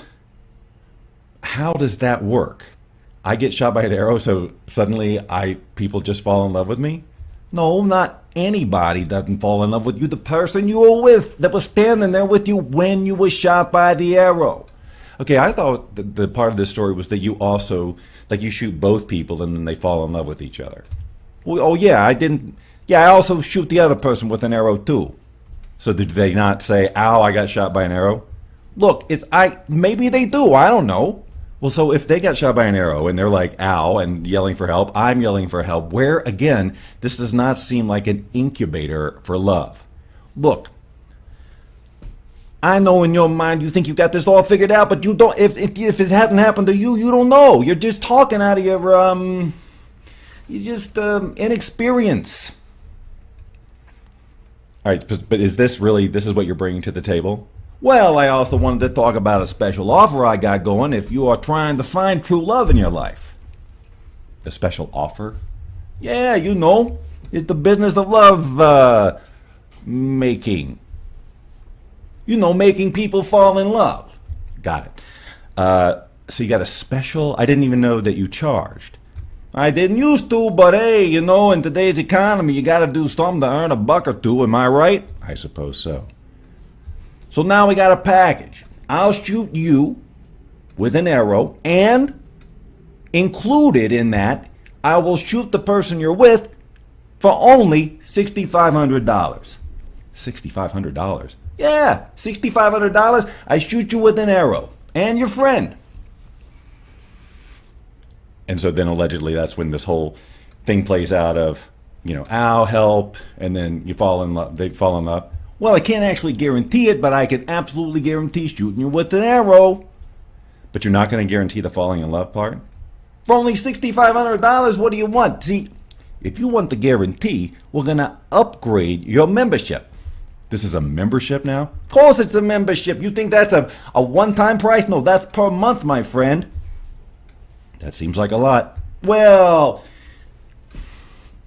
does that work? I get shot by an arrow, so suddenly people just fall in love with me? No, not anybody doesn't fall in love with you. The person you were with that was standing there with you when you were shot by the arrow. Okay, I thought the part of this story was that you also, like, you shoot both people and then they fall in love with each other. Well, oh yeah, I also shoot the other person with an arrow too. So did they not say, ow, I got shot by an arrow? Look, maybe they do, I don't know. Well, so if they got shot by an arrow and they're like, ow, and yelling for help, I'm yelling for help, where, again, this does not seem like an incubator for love. Look, I know in your mind you think you got this all figured out, but you don't. If it hadn't happened to you, you don't know. You're just talking out of your inexperience. All right, but is this is what you're bringing to the table? Well, I also wanted to talk about a special offer I got going if you are trying to find true love in your life. A special offer? Yeah, it's the business of love making. Making people fall in love. Got it. So you got a special, I didn't even know that you charged. I didn't used to, but hey, in today's economy, you got to do something to earn a buck or two, am I right? I suppose so. So now we got a package. I'll shoot you with an arrow, and included in that, I will shoot the person you're with for only $6,500. $6,500? Yeah, $6,500. I shoot you with an arrow and your friend. And so then allegedly that's when this whole thing plays out of, ow, help, and then you fall in love. They fall in love. Well, I can't actually guarantee it, but I can absolutely guarantee shooting you with an arrow. But you're not going to guarantee the falling in love part? For only $6,500, what do you want? See, if you want the guarantee, we're going to upgrade your membership. This is a membership now? Of course it's a membership. You think that's a one-time price? No, that's per month, my friend. That seems like a lot. Well,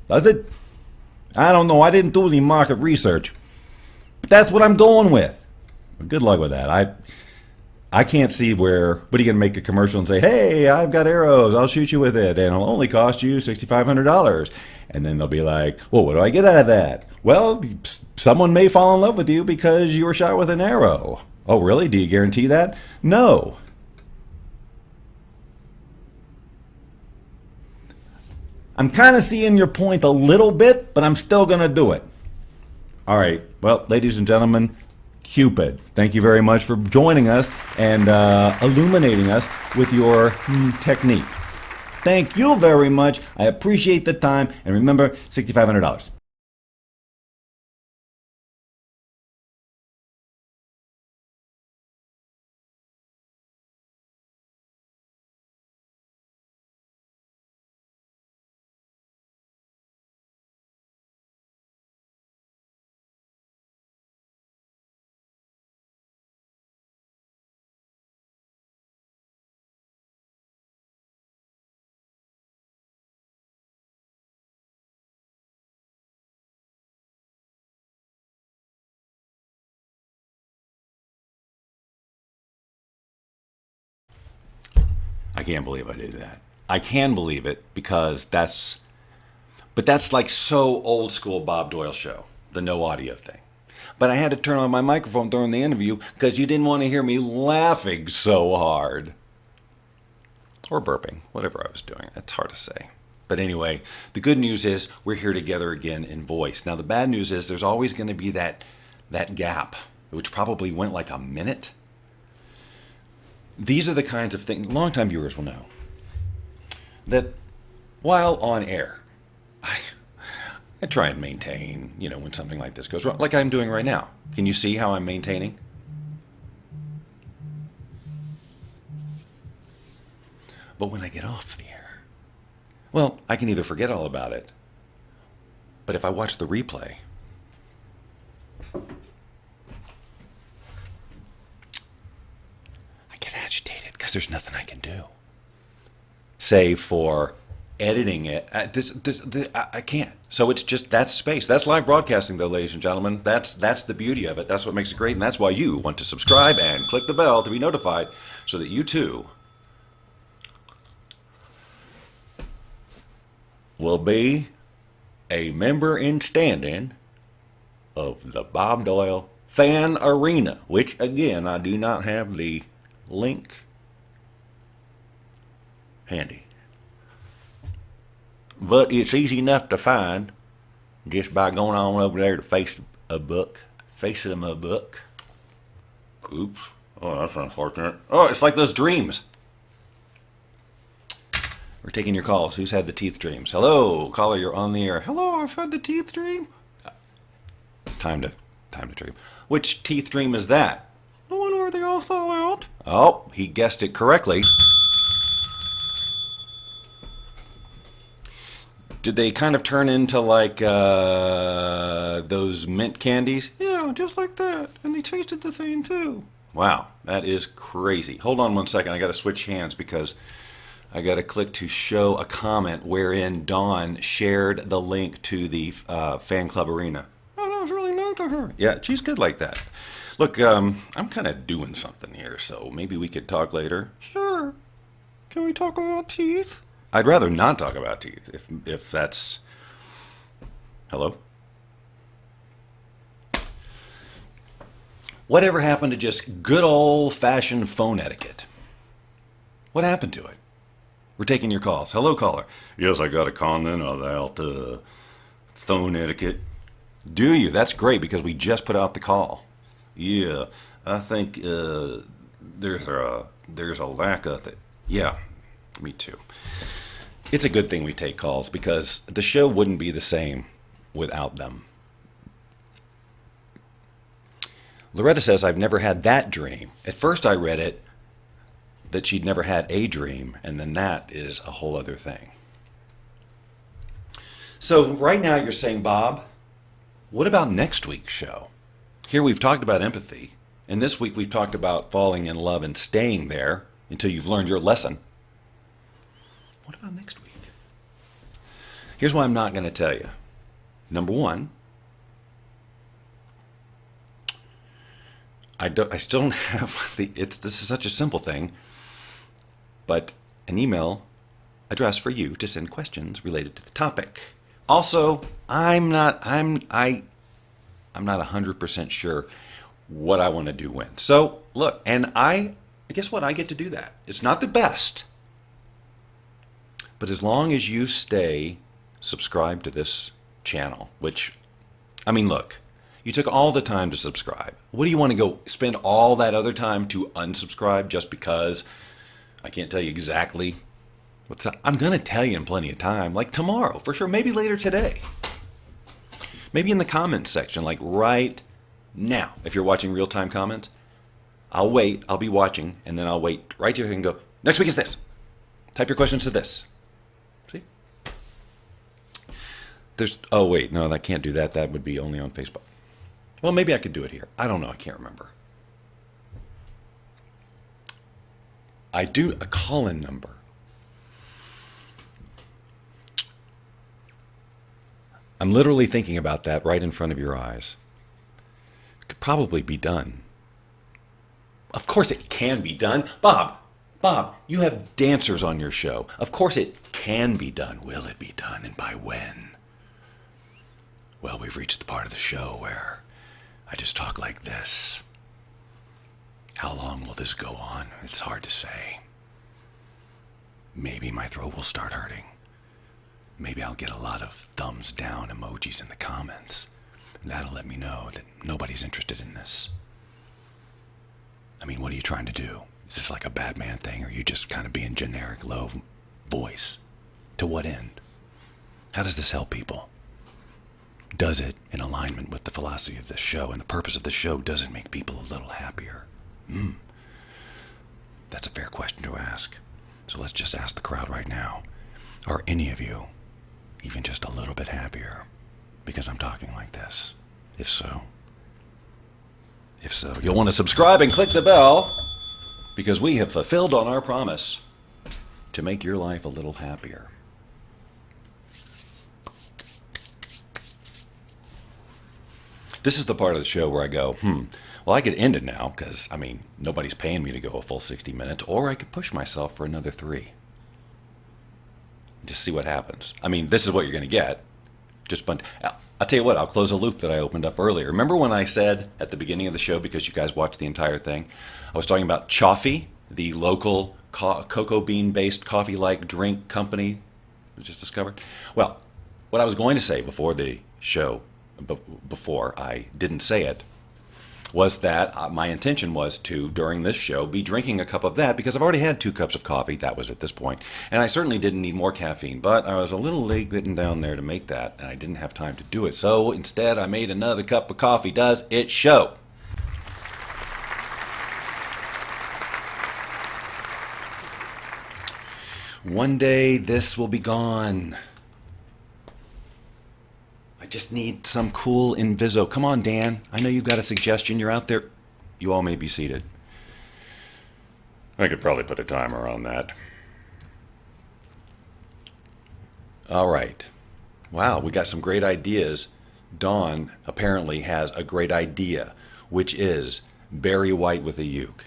does it? I don't know. I didn't do any market research. But that's what I'm going with. Good luck with that. I can't see where, what are you going to make a commercial and say, hey, I've got arrows, I'll shoot you with it, and it'll only cost you $6,500. And then they'll be like, well, what do I get out of that? Well, someone may fall in love with you because you were shot with an arrow. Oh, really? Do you guarantee that? No. I'm kind of seeing your point a little bit, but I'm still going to do it. All right. Well, ladies and gentlemen, Cupid, thank you very much for joining us and illuminating us with your technique. Thank you very much. I appreciate the time. And remember, $6,500. I can't believe I did that. I can believe it because that's like so old school Bob Doyle show, the no audio thing. But I had to turn on my microphone during the interview because you didn't want to hear me laughing so hard. Or burping, whatever I was doing. It's hard to say. But anyway, the good news is we're here together again in voice. Now the bad news is there's always going to be that gap, which probably went like a minute. These are the kinds of things, longtime viewers will know, that while on air, I try and maintain, when something like this goes wrong, like I'm doing right now. Can you see how I'm maintaining? But when I get off the air, well, I can either forget all about it, but if I watch the replay, agitated because there's nothing I can do. Save for editing it. I can't. So it's just, that's space. That's live broadcasting, though, ladies and gentlemen. That's the beauty of it. That's what makes it great, and that's why you want to subscribe and click the bell to be notified so that you too will be a member in standing of the Bob Doyle Fan Arena, which, again, I do not have the link handy, but it's easy enough to find just by going on over there to Facebook. Oops. Oh, that's unfortunate. Oh, it's like those dreams. We're taking your calls. Who's had the teeth dreams? Hello, caller, you're on the air. Hello, I've had the teeth dream. It's time to dream. Which teeth dream is that? The one where they all fall out. Oh, he guessed it correctly. Did they kind of turn into like those mint candies? Yeah, just like that. And they tasted the same too. Wow, that is crazy. Hold on one second. I got to switch hands because I got to click to show a comment wherein Dawn shared the link to the fan club arena. Oh, that was really nice of her. Yeah, she's good like that. Look, I'm kind of doing something here, so maybe we could talk later. Sure. Can we talk about teeth? I'd rather not talk about teeth, if that's... Hello? Whatever happened to just good old-fashioned phone etiquette? What happened to it? We're taking your calls. Hello, caller. Yes, I got a comment about phone etiquette. Do you? That's great, because we just put out the call. Yeah, I think there's a lack of it. Yeah, me too. It's a good thing we take calls because the show wouldn't be the same without them. Loretta says, I've never had that dream. At first I read it that she'd never had a dream, and then that is a whole other thing. So right now you're saying, Bob, what about next week's show? Here we've talked about empathy, and this week we've talked about falling in love and staying there until you've learned your lesson. What about next week? Here's what I'm not going to tell you. Number one, I still don't have this is such a simple thing, but an email address for you to send questions related to the topic. Also, I'm not 100% sure what I want to do when. So, look, and guess what? I get to do that. It's not the best, but as long as you stay subscribed to this channel, which, I mean, look, you took all the time to subscribe. What do you want to go spend all that other time to unsubscribe just because I can't tell you exactly what's up? I'm going to tell you in plenty of time, like tomorrow, for sure, maybe later today. Maybe in the comments section, like right now. If you're watching real-time comments, I'll wait, I'll be watching, and then I'll wait right here and go, next week is this. Type your questions to this. See? Oh wait, no, I can't do that. That would be only on Facebook. Well, maybe I could do it here. I don't know, I can't remember. I do a call-in number. I'm literally thinking about that right in front of your eyes. It could probably be done. Of course it can be done. Bob, you have dancers on your show. Of course it can be done. Will it be done, and by when? Well, we've reached the part of the show where I just talk like this. How long will this go on? It's hard to say. Maybe my throat will start hurting. Maybe I'll get a lot of thumbs down emojis in the comments. And that'll let me know that nobody's interested in this. I mean, what are you trying to do? Is this like a Batman thing, or are you just kind of being generic, low voice? To what end? How does this help people? Does it, in alignment with the philosophy of this show and the purpose of the show, does it make people a little happier? That's a fair question to ask. So let's just ask the crowd right now. Are any of you even just a little bit happier because I'm talking like this? If so, you'll want to subscribe and click the bell, because we have fulfilled on our promise to make your life a little happier. This is the part of the show where I go, well, I could end it now because, I mean, nobody's paying me to go a full 60 minutes, or I could push myself for another 3. Just see what happens. I mean, this is what you're going to get. I'll tell you what, I'll close a loop that I opened up earlier. Remember when I said at the beginning of the show, because you guys watched the entire thing, I was talking about Choffee, the local cocoa bean-based coffee-like drink company was just discovered? Well, what I was going to say before the show, before I didn't say it, was that my intention was to, during this show, be drinking a cup of that, because I've already had 2 cups of coffee. That was at this point. And I certainly didn't need more caffeine, but I was a little late getting down there to make that, and I didn't have time to do it. So instead, I made another cup of coffee. Does it show? One day, this will be gone. I just need some cool Inviso. Come on, Dan. I know you've got a suggestion. You're out there. You all may be seated. I could probably put a timer on that. All right. Wow, we got some great ideas. Dawn apparently has a great idea, which is Barry White with a uke.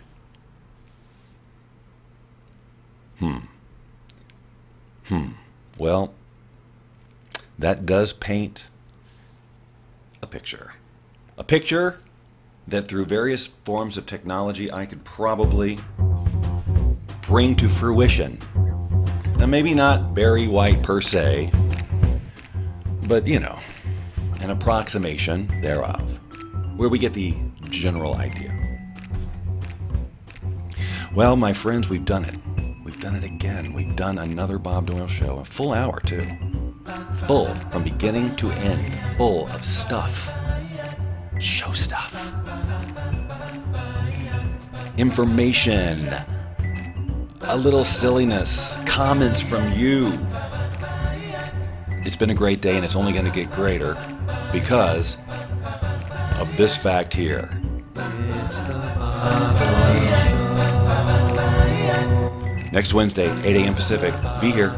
Well, that does paint a picture. A picture that through various forms of technology I could probably bring to fruition. Now, maybe not Barry White per se, but, you know, an approximation thereof, where we get the general idea. Well, my friends, we've done it. We've done it again. We've done another Bob Doyle show, a full hour, too. Full, from beginning to end, full of stuff. Show stuff. Information. A little silliness. Comments from you. It's been a great day, and it's only going to get greater because of this fact here. Next Wednesday, 8 a.m. Pacific. Be here.